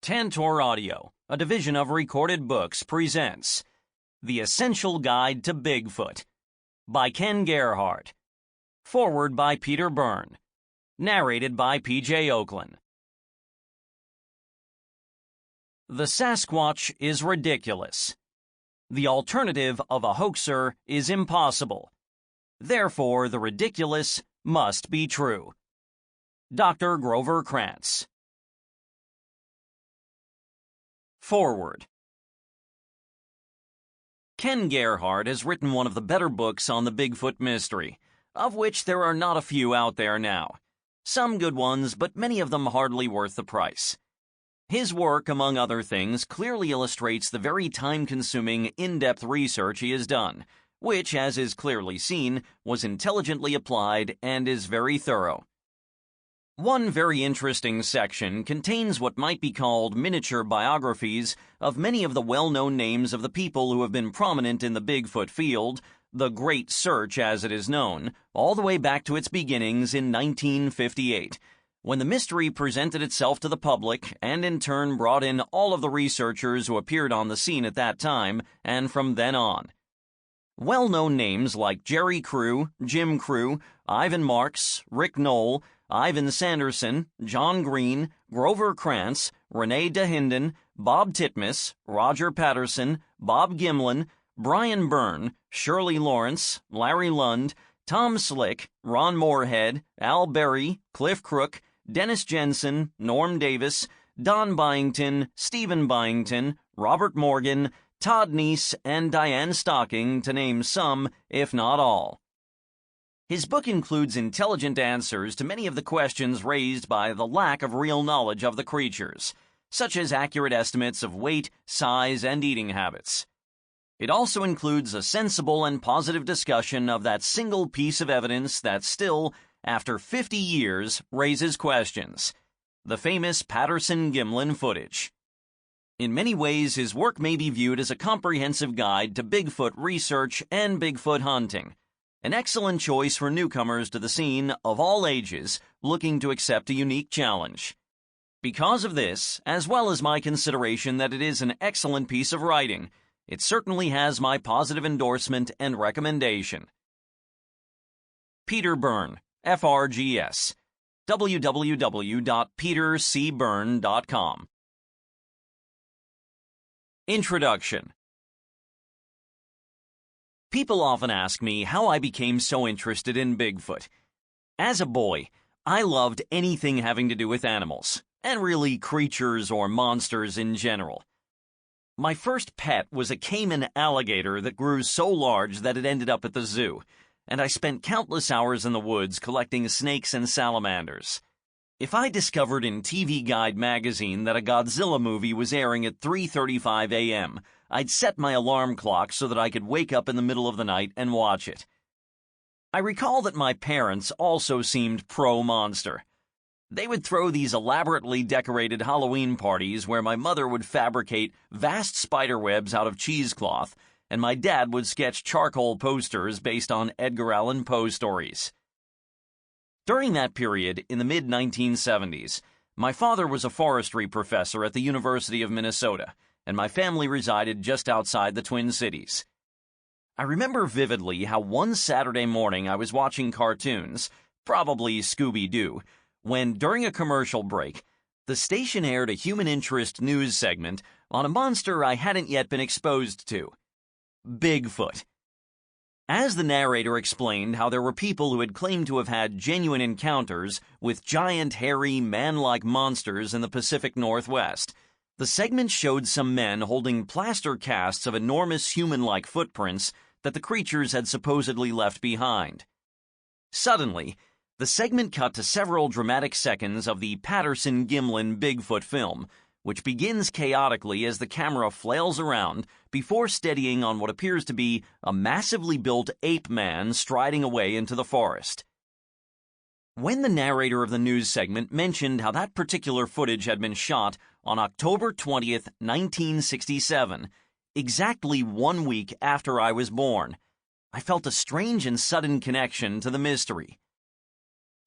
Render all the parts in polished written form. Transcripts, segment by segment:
Tantor Audio, a division of Recorded Books, presents The Essential Guide to Bigfoot by Ken Gerhard. Foreword by Peter Byrne. Narrated by P.J. Ochlan. The Sasquatch is ridiculous. The alternative of a hoaxer is impossible. Therefore, the ridiculous must be true. Dr. Grover Krantz. Foreword. Ken Gerhard has written one of the better books on the Bigfoot mystery, of which there are not a few out there now. Some good ones, but many of them hardly worth the price. His work, among other things, clearly illustrates the very time-consuming, in-depth research he has done, which, as is clearly seen, was intelligently applied and is very thorough. One very interesting section contains what might be called miniature biographies of many of the well-known names of the people who have been prominent in the Bigfoot field, the Great Search as it is known, all the way back to its beginnings in 1958, when the mystery presented itself to the public and in turn brought in all of the researchers who appeared on the scene at that time and from then on. Well-known names like Jerry Crew, Jim Crew, Ivan Marks, Rick Knoll, Ivan Sanderson, John Green, Grover Krantz, Renee DeHinden, Bob Titmus, Roger Patterson, Bob Gimlin, Brian Byrne, Shirley Lawrence, Larry Lund, Tom Slick, Ron Moorhead, Al Berry, Cliff Crook, Dennis Jensen, Norm Davis, Don Byington, Stephen Byington, Robert Morgan, Todd Neese, and Diane Stocking, to name some, if not all. His book includes intelligent answers to many of the questions raised by the lack of real knowledge of the creatures, such as accurate estimates of weight, size, and eating habits. It also includes a sensible and positive discussion of that single piece of evidence that still, after 50 years, raises questions: the famous Patterson-Gimlin footage. In many ways, his work may be viewed as a comprehensive guide to Bigfoot research and Bigfoot hunting. An excellent choice for newcomers to the scene of all ages looking to accept a unique challenge. Because of this, as well as my consideration that it is an excellent piece of writing, it certainly has my positive endorsement and recommendation. Peter Byrne, FRGS, www.petercbyrne.com. Introduction. People often ask me how I became so interested in Bigfoot. As a boy, I loved anything having to do with animals, and really creatures or monsters in general. My first pet was a caiman alligator that grew so large that it ended up at the zoo, and I spent countless hours in the woods collecting snakes and salamanders. If I discovered in TV Guide magazine that a Godzilla movie was airing at 3:35 a.m., I'd set my alarm clock so that I could wake up in the middle of the night and watch it. I recall that my parents also seemed pro-monster. They would throw these elaborately decorated Halloween parties where my mother would fabricate vast spider webs out of cheesecloth, and my dad would sketch charcoal posters based on Edgar Allan Poe stories. During that period, in the mid-1970s, my father was a forestry professor at the University of Minnesota, and my family resided just outside the Twin Cities. I remember vividly how one Saturday morning I was watching cartoons, probably Scooby-Doo, when, during a commercial break, the station aired a human interest news segment on a monster I hadn't yet been exposed to: Bigfoot. As the narrator explained how there were people who had claimed to have had genuine encounters with giant, hairy, man-like monsters in the Pacific Northwest, the segment showed some men holding plaster casts of enormous human-like footprints that the creatures had supposedly left behind. Suddenly, the segment cut to several dramatic seconds of the Patterson-Gimlin Bigfoot film, which begins chaotically as the camera flails around before steadying on what appears to be a massively built ape-man striding away into the forest. When the narrator of the news segment mentioned how that particular footage had been shot on October 20th, 1967, exactly 1 week after I was born, I felt a strange and sudden connection to the mystery.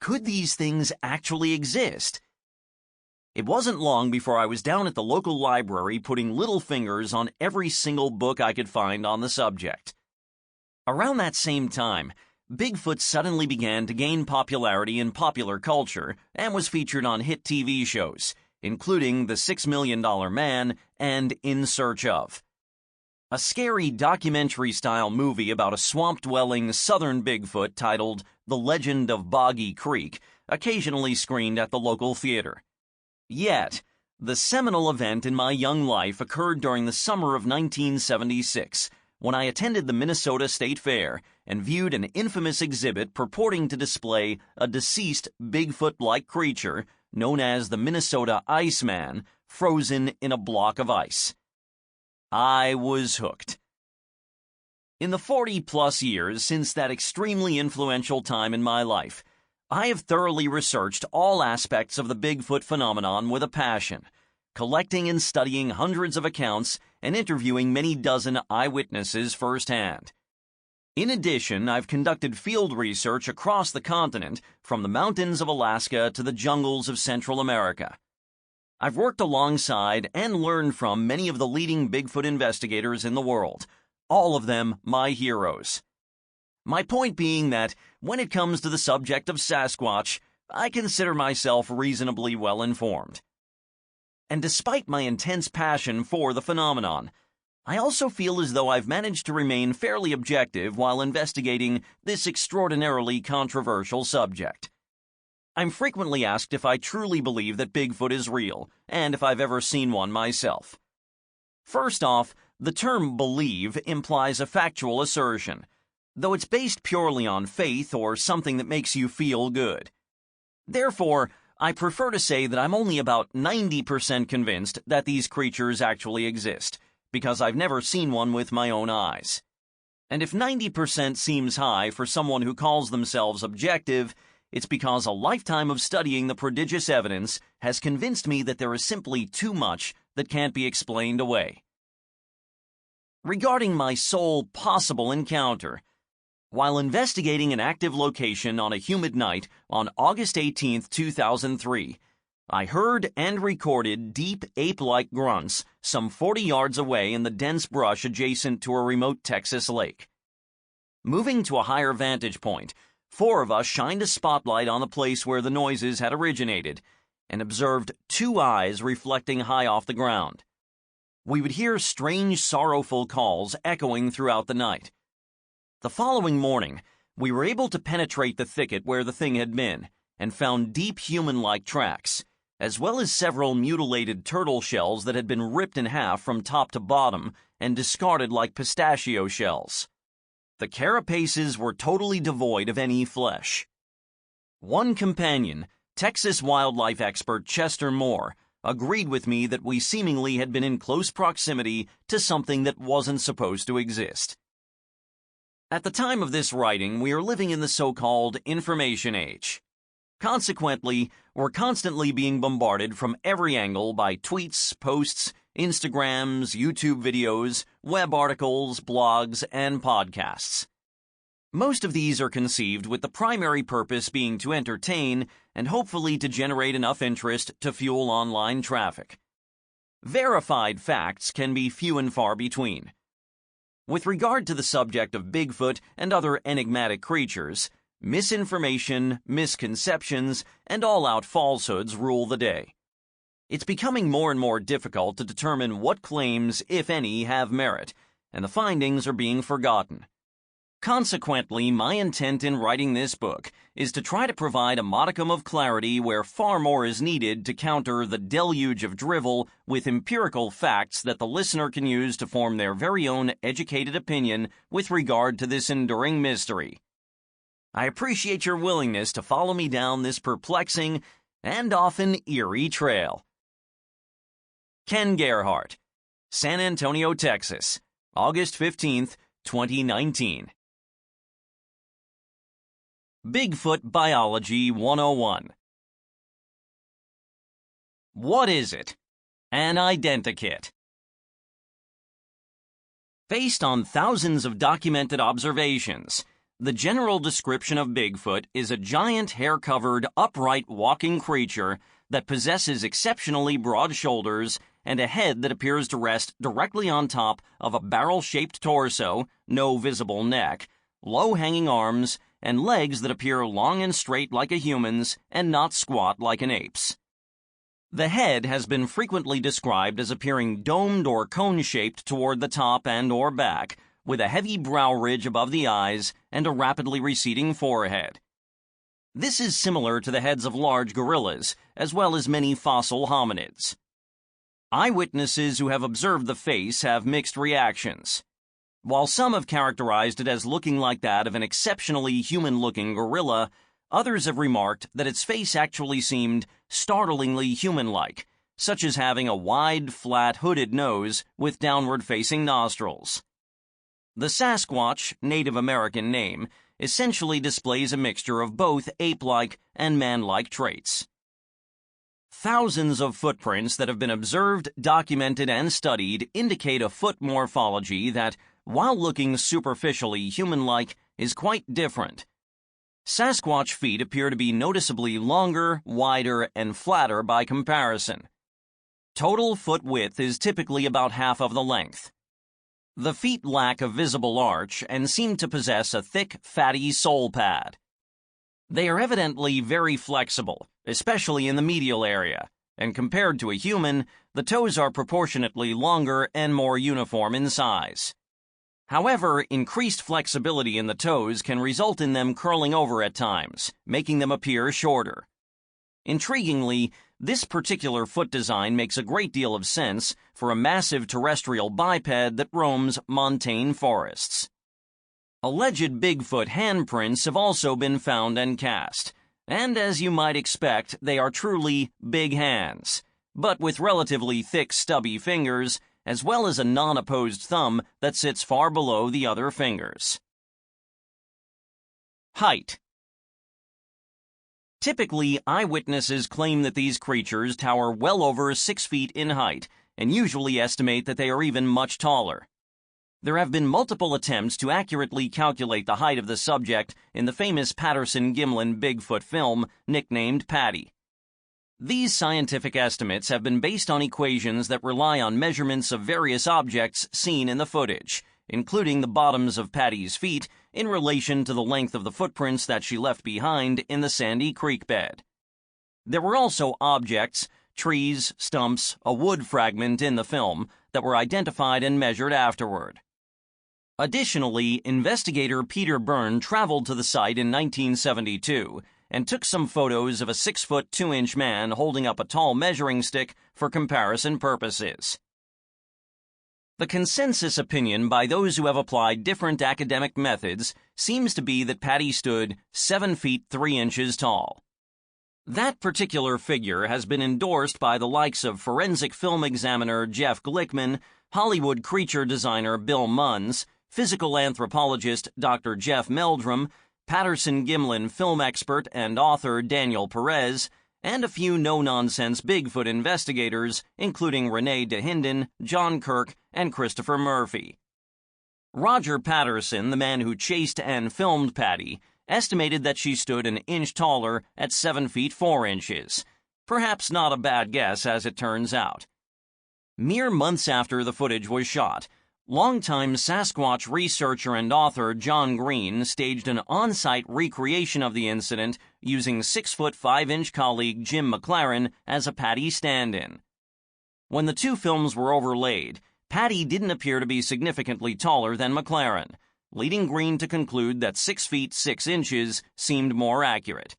Could these things actually exist? It wasn't long before I was down at the local library putting little fingers on every single book I could find on the subject. Around that same time, Bigfoot suddenly began to gain popularity in popular culture and was featured on hit TV shows, including The $6 Million Man and In Search Of. A scary documentary-style movie about a swamp-dwelling southern Bigfoot titled The Legend of Boggy Creek occasionally screened at the local theater. Yet, the seminal event in my young life occurred during the summer of 1976, when I attended the Minnesota State Fair and viewed an infamous exhibit purporting to display a deceased Bigfoot-like creature known as the Minnesota Iceman, frozen in a block of ice. I was hooked. In the 40-plus years since that extremely influential time in my life, I have thoroughly researched all aspects of the Bigfoot phenomenon with a passion, collecting and studying hundreds of accounts and interviewing many dozen eyewitnesses firsthand. In addition, I've conducted field research across the continent, from the mountains of Alaska to the jungles of Central America. I've worked alongside and learned from many of the leading Bigfoot investigators in the world, all of them my heroes. My point being that, when it comes to the subject of Sasquatch, I consider myself reasonably well informed. And despite my intense passion for the phenomenon, I also feel as though I've managed to remain fairly objective while investigating this extraordinarily controversial subject. I'm frequently asked if I truly believe that Bigfoot is real, and if I've ever seen one myself. First off, the term believe implies a factual assertion, though it's based purely on faith or something that makes you feel good. Therefore, I prefer to say that I'm only about 90% convinced that these creatures actually exist, because I've never seen one with my own eyes. And if 90% seems high for someone who calls themselves objective, it's because a lifetime of studying the prodigious evidence has convinced me that there is simply too much that can't be explained away. Regarding my sole possible encounter, while investigating an active location on a humid night on August 18, 2003, I heard and recorded deep ape-like grunts some 40 yards away in the dense brush adjacent to a remote Texas lake. Moving to a higher vantage point, 4 of us shined a spotlight on the place where the noises had originated and observed 2 eyes reflecting high off the ground. We would hear strange, sorrowful calls echoing throughout the night. The following morning, we were able to penetrate the thicket where the thing had been and found deep human-like tracks, as well as several mutilated turtle shells that had been ripped in half from top to bottom and discarded like pistachio shells. The carapaces were totally devoid of any flesh. One companion, Texas wildlife expert Chester Moore, agreed with me that we seemingly had been in close proximity to something that wasn't supposed to exist. At the time of this writing, we are living in the so-called information age. Consequently, we're constantly being bombarded from every angle by tweets, posts, Instagrams, YouTube videos, web articles, blogs, and podcasts. Most of these are conceived with the primary purpose being to entertain and hopefully to generate enough interest to fuel online traffic. Verified facts can be few and far between. With regard to the subject of Bigfoot and other enigmatic creatures, misinformation, misconceptions, and all-out falsehoods rule the day. It's becoming more and more difficult to determine what claims, if any, have merit, and the findings are being forgotten. Consequently, my intent in writing this book is to try to provide a modicum of clarity where far more is needed to counter the deluge of drivel with empirical facts that the listener can use to form their very own educated opinion with regard to this enduring mystery. I appreciate your willingness to follow me down this perplexing and often eerie trail. Ken Gerhard, San Antonio, Texas, August 15, 2019. Bigfoot Biology 101. What is it? An identikit. Based on thousands of documented observations, the general description of Bigfoot is a giant hair-covered, upright walking creature that possesses exceptionally broad shoulders and a head that appears to rest directly on top of a barrel-shaped torso, no visible neck, low-hanging arms, and legs that appear long and straight like a human's and not squat like an ape's. The head has been frequently described as appearing domed or cone-shaped toward the top and or back, with a heavy brow ridge above the eyes and a rapidly receding forehead. This is similar to the heads of large gorillas, as well as many fossil hominids. Eyewitnesses who have observed the face have mixed reactions. While some have characterized it as looking like that of an exceptionally human-looking gorilla, others have remarked that its face actually seemed startlingly human-like, such as having a wide, flat, hooded nose with downward-facing nostrils. The Sasquatch, Native American name, essentially displays a mixture of both ape-like and man-like traits. Thousands of footprints that have been observed, documented, and studied indicate a foot morphology that, while looking superficially human-like, is quite different. Sasquatch feet appear to be noticeably longer, wider, and flatter by comparison. Total foot width is typically about half of the length. The feet lack a visible arch and seem to possess a thick, fatty sole pad. They are evidently very flexible, especially in the medial area, and compared to a human, the toes are proportionately longer and more uniform in size. However, increased flexibility in the toes can result in them curling over at times, making them appear shorter. Intriguingly, this particular foot design makes a great deal of sense for a massive terrestrial biped that roams montane forests. Alleged Bigfoot handprints have also been found and cast, and as you might expect, they are truly big hands, but with relatively thick, stubby fingers, as well as a non-opposed thumb that sits far below the other fingers. Height. Typically, eyewitnesses claim that these creatures tower well over 6 feet in height, and usually estimate that they are even much taller. There have been multiple attempts to accurately calculate the height of the subject in the famous Patterson-Gimlin Bigfoot film, nicknamed Patty. These scientific estimates have been based on equations that rely on measurements of various objects seen in the footage, including the bottoms of Patty's feet in relation to the length of the footprints that she left behind in the sandy creek bed. There were also objects, trees, stumps, a wood fragment in the film that were identified and measured afterward. Additionally, investigator Peter Byrne traveled to the site in 1972 and took some photos of a 6-foot 2-inch man holding up a tall measuring stick for comparison purposes. The consensus opinion by those who have applied different academic methods seems to be that Patty stood 7 feet 3 inches tall. That particular figure has been endorsed by the likes of forensic film examiner Jeff Glickman, Hollywood creature designer Bill Munns, physical anthropologist Dr. Jeff Meldrum, Patterson-Gimlin film expert and author Daniel Perez, and a few no-nonsense Bigfoot investigators, including Renee DeHinden, John Kirk, and Christopher Murphy. Roger Patterson, the man who chased and filmed Patty, estimated that she stood an inch taller at 7 feet 4 inches. Perhaps not a bad guess, as it turns out. Mere months after the footage was shot, longtime Sasquatch researcher and author John Green staged an on-site recreation of the incident using 6-foot 5-inch colleague Jim McLaren as a Patty stand-in. When the two films were overlaid, Patty didn't appear to be significantly taller than McLaren, leading Green to conclude that 6 feet 6 inches seemed more accurate.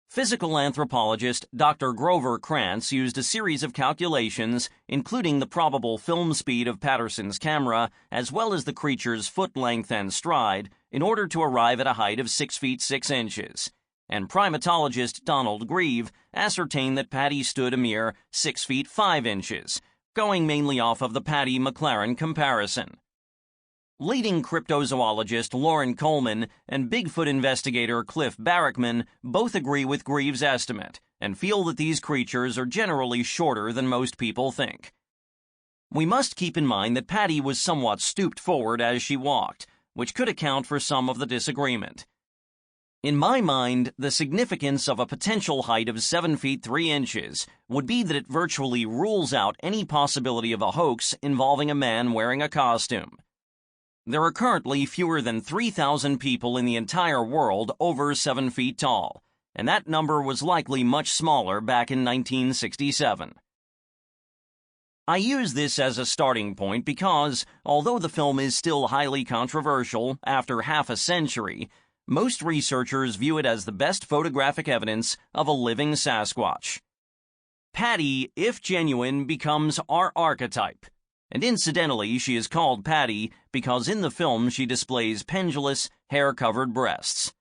Physical anthropologist Dr. Grover Krantz used a series of calculations, including the probable film speed of Patterson's camera, as well as the creature's foot length and stride, in order to arrive at a height of 6 feet 6 inches. And primatologist Donald Grieve ascertained that Patty stood a mere 6 feet 5 inches, going mainly off of the Patty-McLaren comparison. Leading cryptozoologist Lauren Coleman and Bigfoot investigator Cliff Barrickman both agree with Grieve's estimate and feel that these creatures are generally shorter than most people think. We must keep in mind that Patty was somewhat stooped forward as she walked, which could account for some of the disagreement. In my mind, the significance of a potential height of 7 feet 3 inches would be that it virtually rules out any possibility of a hoax involving a man wearing a costume. There are currently fewer than 3,000 people in the entire world over 7 feet tall, and that number was likely much smaller back in 1967. I use this as a starting point because, although the film is still highly controversial after half a century, most researchers view it as the best photographic evidence of a living Sasquatch. Patty, if genuine, becomes our archetype. And incidentally, she is called Patty because in the film she displays pendulous, hair-covered breasts.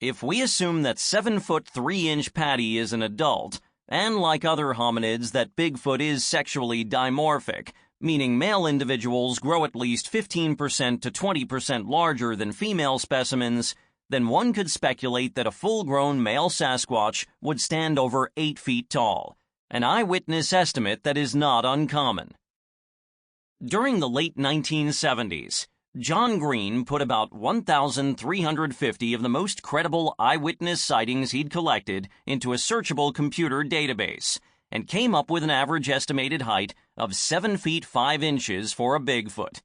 If we assume that 7 foot 3 inch Patty is an adult, and like other hominids that Bigfoot is sexually dimorphic, meaning male individuals grow at least 15% to 20% larger than female specimens, then one could speculate that a full-grown male Sasquatch would stand over 8 feet tall, an eyewitness estimate that is not uncommon. During the late 1970s, John Green put about 1,350 of the most credible eyewitness sightings he'd collected into a searchable computer database, and came up with an average estimated height of 7 feet 5 inches for a Bigfoot.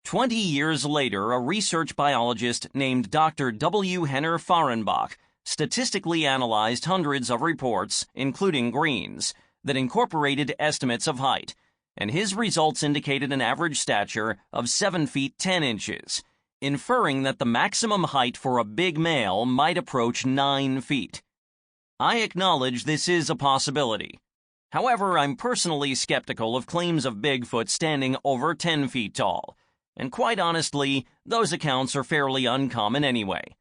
20 years later, a research biologist named Dr. W. Henner Fahrenbach statistically analyzed hundreds of reports, including Green's, that incorporated estimates of height, and his results indicated an average stature of 7 feet 10 inches, inferring that the maximum height for a big male might approach 9 feet. I acknowledge this is a possibility. However, I'm personally skeptical of claims of Bigfoot standing over 10 feet tall, and quite honestly, those accounts are fairly uncommon anyway.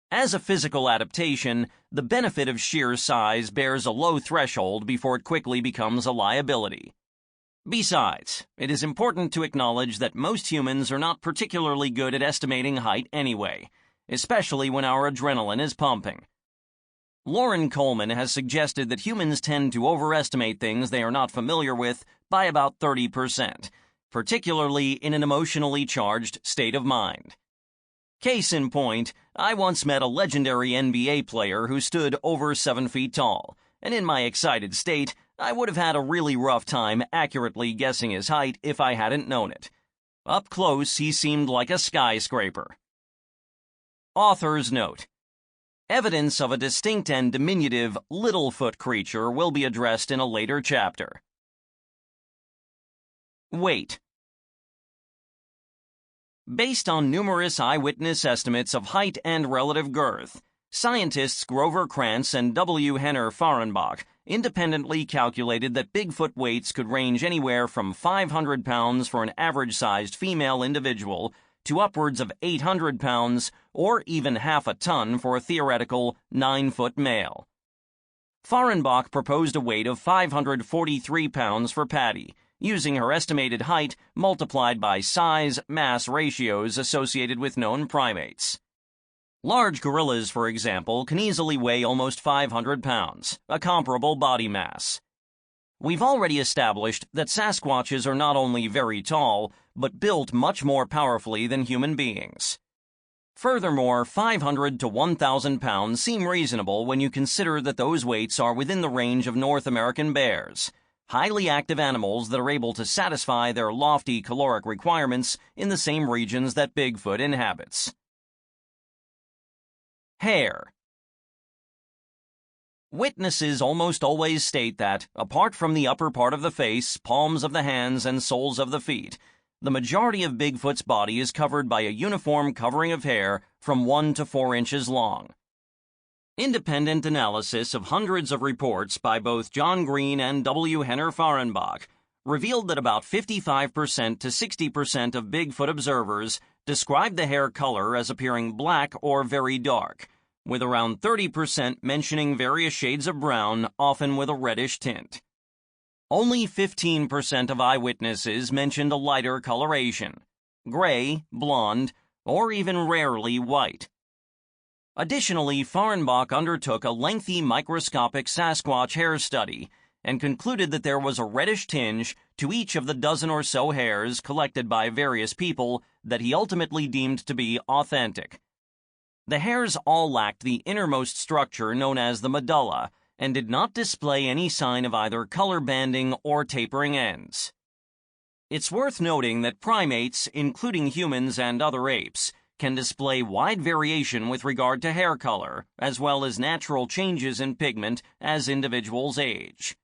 As a physical adaptation, the benefit of sheer size bears a low threshold before it quickly becomes a liability. Besides, it is important to acknowledge that most humans are not particularly good at estimating height anyway, especially when our adrenaline is pumping. Lauren Coleman has suggested that humans tend to overestimate things they are not familiar with by about 30%, particularly in an emotionally charged state of mind. Case in point, I once met a legendary NBA player who stood over 7 feet tall, and in my excited state, I would have had a really rough time accurately guessing his height if I hadn't known it. Up close, he seemed like a skyscraper. Author's note: evidence of a distinct and diminutive Littlefoot creature will be addressed in a later chapter. Weight. Based on numerous eyewitness estimates of height and relative girth, scientists Grover Krantz and W. Henner Fahrenbach independently calculated that Bigfoot weights could range anywhere from 500 pounds for an average-sized female individual to upwards of 800 pounds or even half a ton for a theoretical 9-foot male. Fahrenbach proposed a weight of 543 pounds for Patty, using her estimated height multiplied by size-mass ratios associated with known primates. Large gorillas, for example, can easily weigh almost 500 pounds, a comparable body mass. We've already established that Sasquatches are not only very tall, but built much more powerfully than human beings. Furthermore, 500 to 1,000 pounds seem reasonable when you consider that those weights are within the range of North American bears, highly active animals that are able to satisfy their lofty caloric requirements in the same regions that Bigfoot inhabits. Hair. Witnesses almost always state that, apart from the upper part of the face, palms of the hands, and soles of the feet, the majority of Bigfoot's body is covered by a uniform covering of hair from 1 to 4 inches long. Independent analysis of hundreds of reports by both John Green and W. Henner Fahrenbach revealed that about 55% to 60% of Bigfoot observers described the hair color as appearing black or very dark, with around 30% mentioning various shades of brown, often with a reddish tint. Only 15% of eyewitnesses mentioned a lighter coloration, gray, blonde, or even rarely white. Additionally, Fahrenbach undertook a lengthy microscopic Sasquatch hair study and concluded that there was a reddish tinge to each of the dozen or so hairs collected by various people that he ultimately deemed to be authentic. The hairs all lacked the innermost structure known as the medulla and did not display any sign of either color banding or tapering ends. It's worth noting that primates, including humans and other apes, can display wide variation with regard to hair color, as well as natural changes in pigment as individuals age.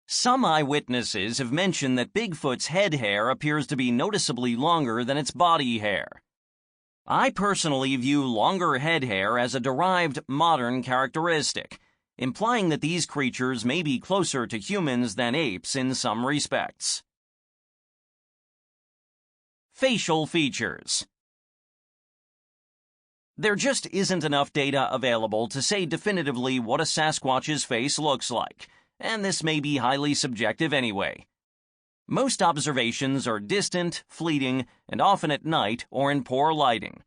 Some eyewitnesses have mentioned that Bigfoot's head hair appears to be noticeably longer than its body hair. I personally view longer head hair as a derived modern characteristic, implying that these creatures may be closer to humans than apes in some respects. Facial features. There just isn't enough data available to say definitively what a Sasquatch's face looks like, and this may be highly subjective anyway. Most observations are distant, fleeting, and often at night or in poor lighting.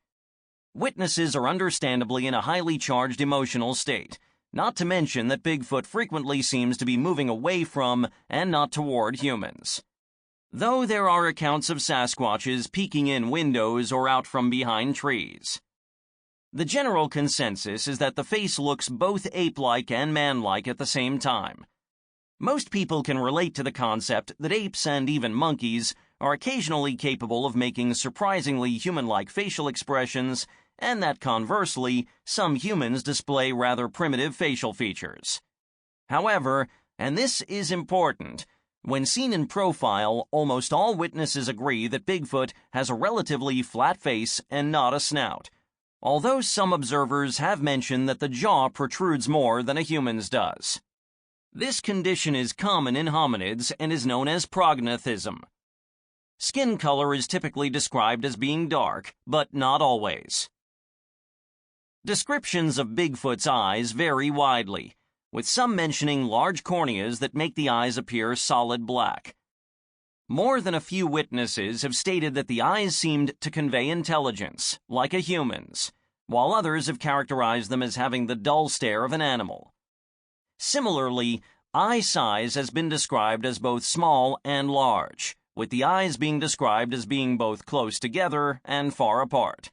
Witnesses are understandably in a highly charged emotional state, not to mention that Bigfoot frequently seems to be moving away from and not toward humans. Though there are accounts of Sasquatches peeking in windows or out from behind trees. The general consensus is that the face looks both ape-like and man-like at the same time. Most people can relate to the concept that apes and even monkeys are occasionally capable of making surprisingly human-like facial expressions, and that conversely, some humans display rather primitive facial features. However, and this is important, when seen in profile, almost all witnesses agree that Bigfoot has a relatively flat face and not a snout, although some observers have mentioned that the jaw protrudes more than a human's does. This condition is common in hominids and is known as prognathism. Skin color is typically described as being dark, but not always. Descriptions of Bigfoot's eyes vary widely, with some mentioning large corneas that make the eyes appear solid black. More than a few witnesses have stated that the eyes seemed to convey intelligence, like a human's, while others have characterized them as having the dull stare of an animal. Similarly, eye size has been described as both small and large, with the eyes being described as being both close together and far apart.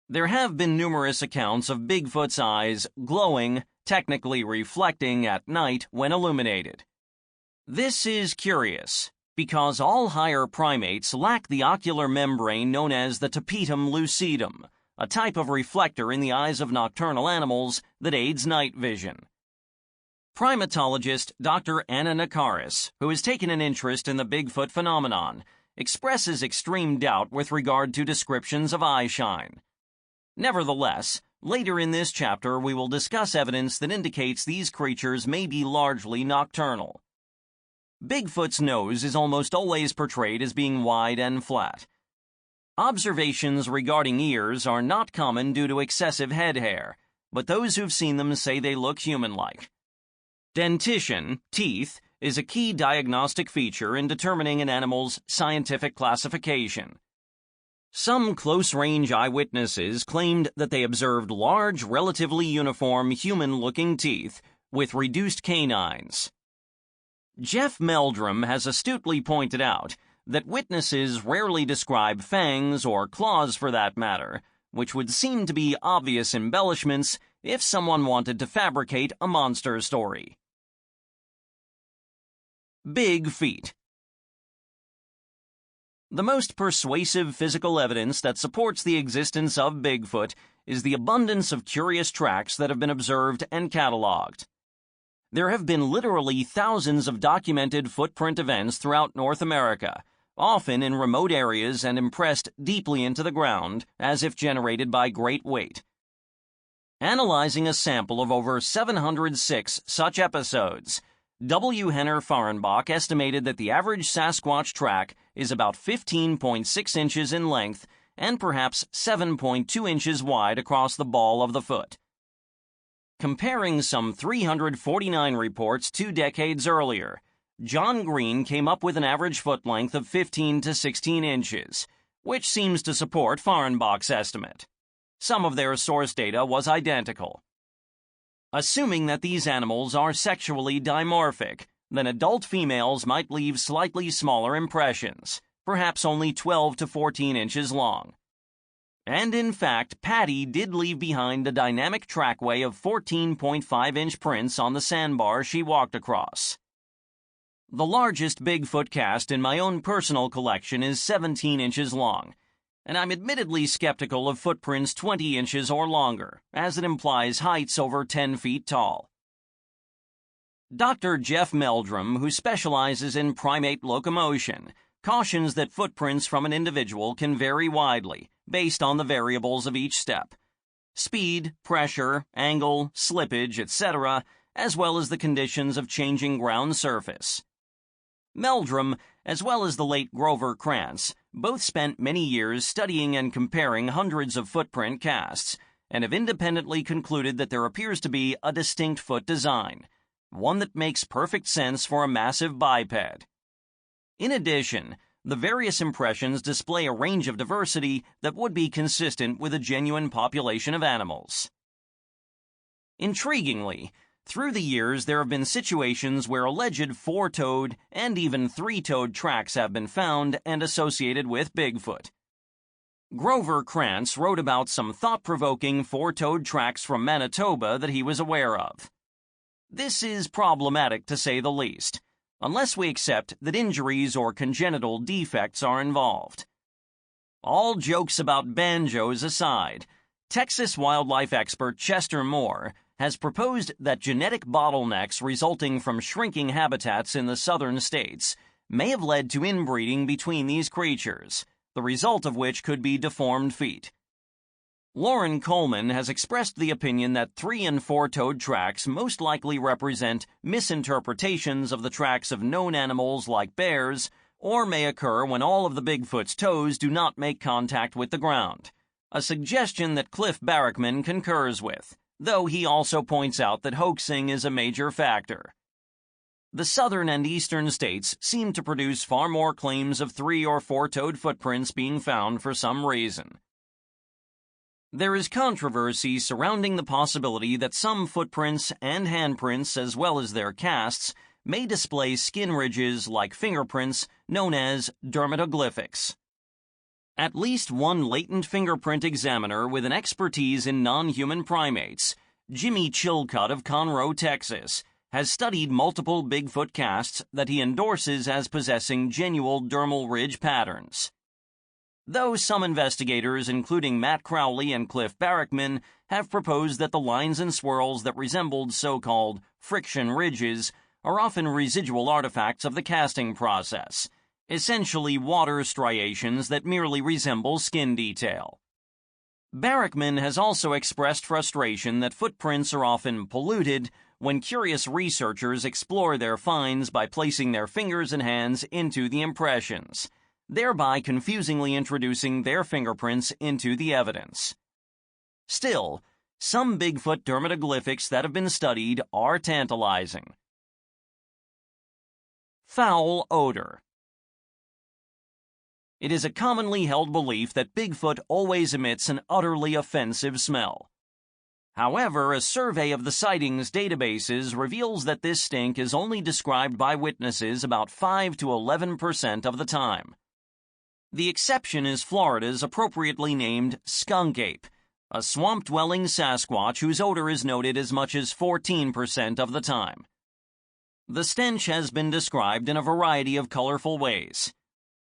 There have been numerous accounts of Bigfoot's eyes glowing, technically reflecting at night when illuminated. This is curious, because all higher primates lack the ocular membrane known as the tapetum lucidum, a type of reflector in the eyes of nocturnal animals that aids night vision. Primatologist Dr. Anna Nakaris, who has taken an interest in the Bigfoot phenomenon, expresses extreme doubt with regard to descriptions of eye shine. Nevertheless, later in this chapter we will discuss evidence that indicates these creatures may be largely nocturnal. Bigfoot's nose is almost always portrayed as being wide and flat. Observations regarding ears are not common due to excessive head hair, but those who've seen them say they look human-like. Dentition, teeth, is a key diagnostic feature in determining an animal's scientific classification. Some close-range eyewitnesses claimed that they observed large, relatively uniform, human-looking teeth with reduced canines. Jeff Meldrum has astutely pointed out that witnesses rarely describe fangs or claws for that matter, which would seem to be obvious embellishments if someone wanted to fabricate a monster story. Big feet. The most persuasive physical evidence that supports the existence of Bigfoot is the abundance of curious tracks that have been observed and cataloged. There have been literally thousands of documented footprint events throughout North America, often in remote areas and impressed deeply into the ground, as if generated by great weight. Analyzing a sample of over 706 such episodes, W. Henner Fahrenbach estimated that the average Sasquatch track is about 15.6 inches in length and perhaps 7.2 inches wide across the ball of the foot. Comparing some 349 reports 2 decades earlier, John Green came up with an average foot length of 15 to 16 inches, which seems to support Fahrenbach's estimate. Some of their source data was identical. Assuming that these animals are sexually dimorphic, then adult females might leave slightly smaller impressions, perhaps only 12 to 14 inches long. And in fact, Patty did leave behind a dynamic trackway of 14.5-inch prints on the sandbar she walked across. The largest Bigfoot cast in my own personal collection is 17 inches long, and I'm admittedly skeptical of footprints 20 inches or longer, as it implies heights over 10 feet tall. Dr. Jeff Meldrum, who specializes in primate locomotion, cautions that footprints from an individual can vary widely based on the variables of each step: speed, pressure, angle, slippage, etc., as well as the conditions of changing ground surface. Meldrum, as well as the late Grover Krantz, both spent many years studying and comparing hundreds of footprint casts, and have independently concluded that there appears to be a distinct foot design, one that makes perfect sense for a massive biped. In addition, the various impressions display a range of diversity that would be consistent with a genuine population of animals. Intriguingly, through the years there have been situations where alleged four-toed and even three-toed tracks have been found and associated with Bigfoot. Grover Krantz wrote about some thought-provoking four-toed tracks from Manitoba that he was aware of. This is problematic to say the least, unless we accept that injuries or congenital defects are involved. All jokes about banjos aside, Texas wildlife expert Chester Moore has proposed that genetic bottlenecks resulting from shrinking habitats in the southern states may have led to inbreeding between these creatures, the result of which could be deformed feet. Lauren Coleman has expressed the opinion that three- and four-toed tracks most likely represent misinterpretations of the tracks of known animals like bears, or may occur when all of the Bigfoot's toes do not make contact with the ground, a suggestion that Cliff Barrickman concurs with, though he also points out that hoaxing is a major factor. The southern and eastern states seem to produce far more claims of three- or four-toed footprints being found for some reason. There is controversy surrounding the possibility that some footprints and handprints, as well as their casts, may display skin ridges like fingerprints known as dermatoglyphics. At least one latent fingerprint examiner with an expertise in non-human primates, Jimmy Chilcutt of Conroe, Texas, has studied multiple Bigfoot casts that he endorses as possessing genuine dermal ridge patterns. Though some investigators, including Matt Crowley and Cliff Barrickman, have proposed that the lines and swirls that resembled so-called friction ridges are often residual artifacts of the casting process, essentially water striations that merely resemble skin detail. Barrickman has also expressed frustration that footprints are often polluted when curious researchers explore their finds by placing their fingers and hands into the impressions, thereby confusingly introducing their fingerprints into the evidence. Still, some Bigfoot dermatoglyphics that have been studied are tantalizing. Foul odor. It is a commonly held belief that Bigfoot always emits an utterly offensive smell. However, a survey of the sightings databases reveals that this stink is only described by witnesses about 5 to 11% of the time. The exception is Florida's appropriately named skunk ape, a swamp-dwelling Sasquatch whose odor is noted as much as 14% of the time. The stench has been described in a variety of colorful ways: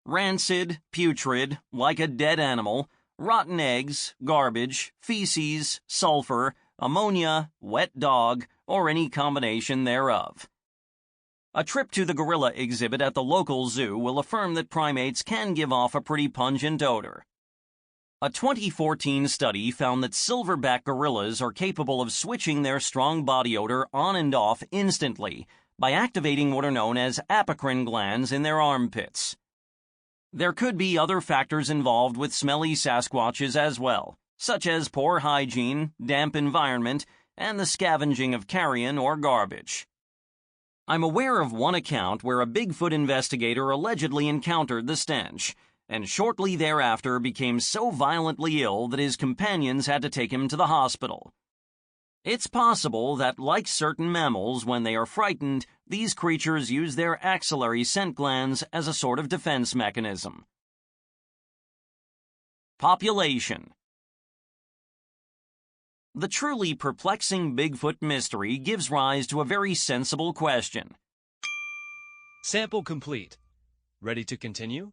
rancid, putrid, like a dead animal, rotten eggs, garbage, feces, sulfur, ammonia, wet dog, or any combination thereof. A trip to the gorilla exhibit at the local zoo will affirm that primates can give off a pretty pungent odor. A 2014 study found that silverback gorillas are capable of switching their strong body odor on and off instantly by activating what are known as apocrine glands in their armpits. There could be other factors involved with smelly Sasquatches as well, such as poor hygiene, damp environment, and the scavenging of carrion or garbage. I'm aware of one account where a Bigfoot investigator allegedly encountered the stench, and shortly thereafter became so violently ill that his companions had to take him to the hospital. It's possible that, like certain mammals, when they are frightened, these creatures use their axillary scent glands as a sort of defense mechanism. Population. The truly perplexing Bigfoot mystery gives rise to a very sensible question. Sample complete. Ready to continue?